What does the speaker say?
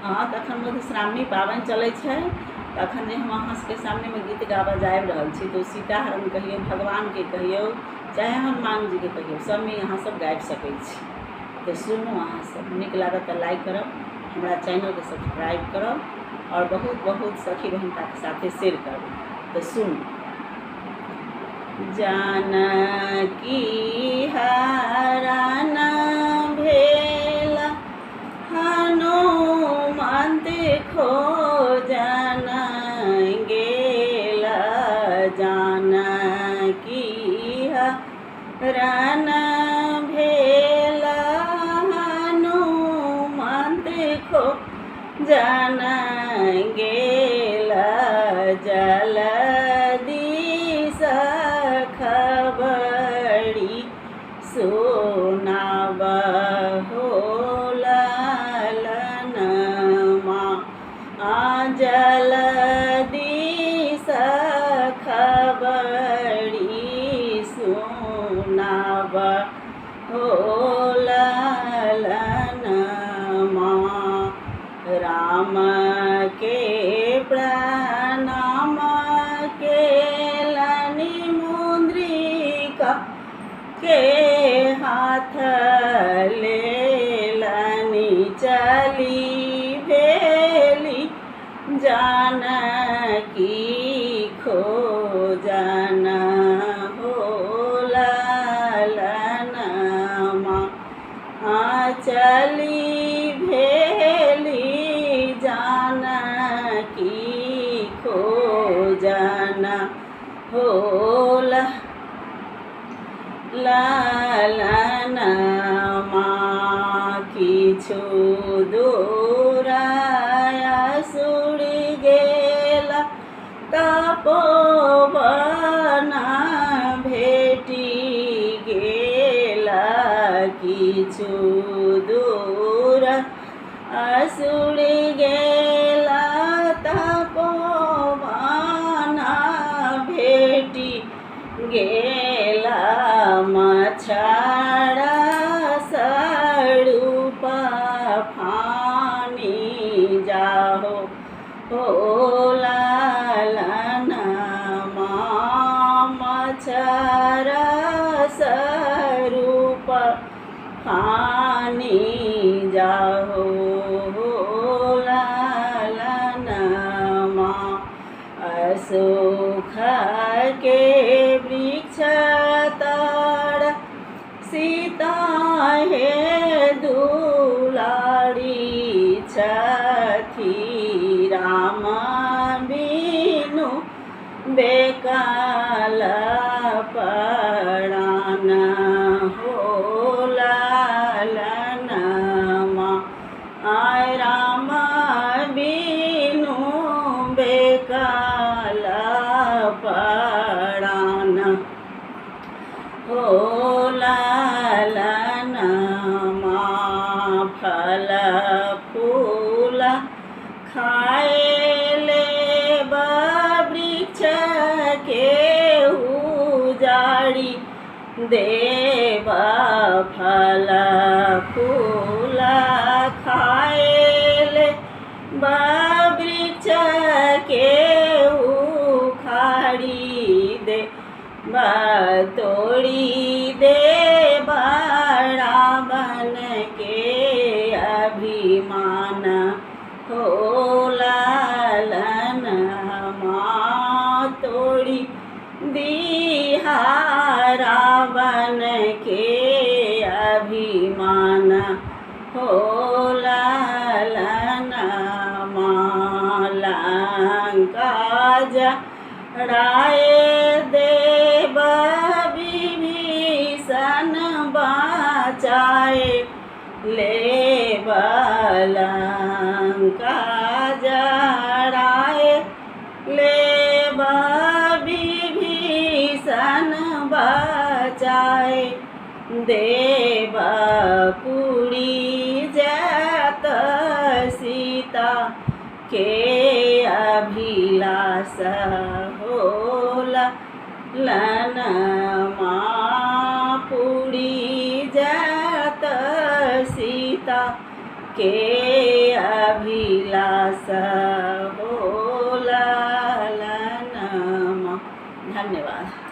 हाँ तखन मधुश्रावणी पाबनि चलै छै। तखन जे हम अहाँ सबके सामने में गीत गाबऽ जा रहल छी तो सीताहरण कहियो, भगवान के कहियो, चाहे हनुमान जी के कहियो, सब में अहाँ सब गाबि सकै छी। तो सुनू, अहाँ सब नीक लागत तो लाइक करब, हमारा चैनल के सब्सक्राइब करब और बहुत बहुत सखी बहिनता के साथे शेयर करब। तो सुनू। जानकी हरण भेला हनुमंत खोजन गेला। जानकी हरण भेला हनुमंत खोजन गेला। जल्दी खबरी सुनाबहो ललनमा। जल्दी खबरी सुनाबहो ललनमा। राम के प्रणाम केलनि मुद्रिका के हाथ लेलनि। चली भेली जानकी खोजन हो ललनमा। चली भेली जानकी खोजन हो ललनमा। किछु दूर असुर गेला तपोवन भेटी गेला। किछु दूर असुर गेला तपोवन भेटी गेला। मच्छर स्वरूप फानी जाहो हो ललनमा। मच्छर स्वरूप फानी जाहो हो ललनमा। अशोक के वृक्ष तर सीता हे दुलारी छथि। राम बिनु बेकल प्राण हो ललनमा। राम बिनु बेकल प्राण हो ललनमा। फल फूल खाए लेब वृक्ष के उजाड़ी देव। फल फूल खाए लेब वृक्ष के उखाड़ी दे। तोड़ी दे रावण के अभिमान हो ललनमा। तोड़ी दिहा रावण के अभिमान हो ललनमा। लंका जराए देव विभीषण बचाए लेब। लंका जराए लेब विभीषण बचाए देव। पुरी जात सीता के अभिलाष हो ललनमा। पुरी जात सीता के अभिलाष हो लालनमा। धन्यवाद।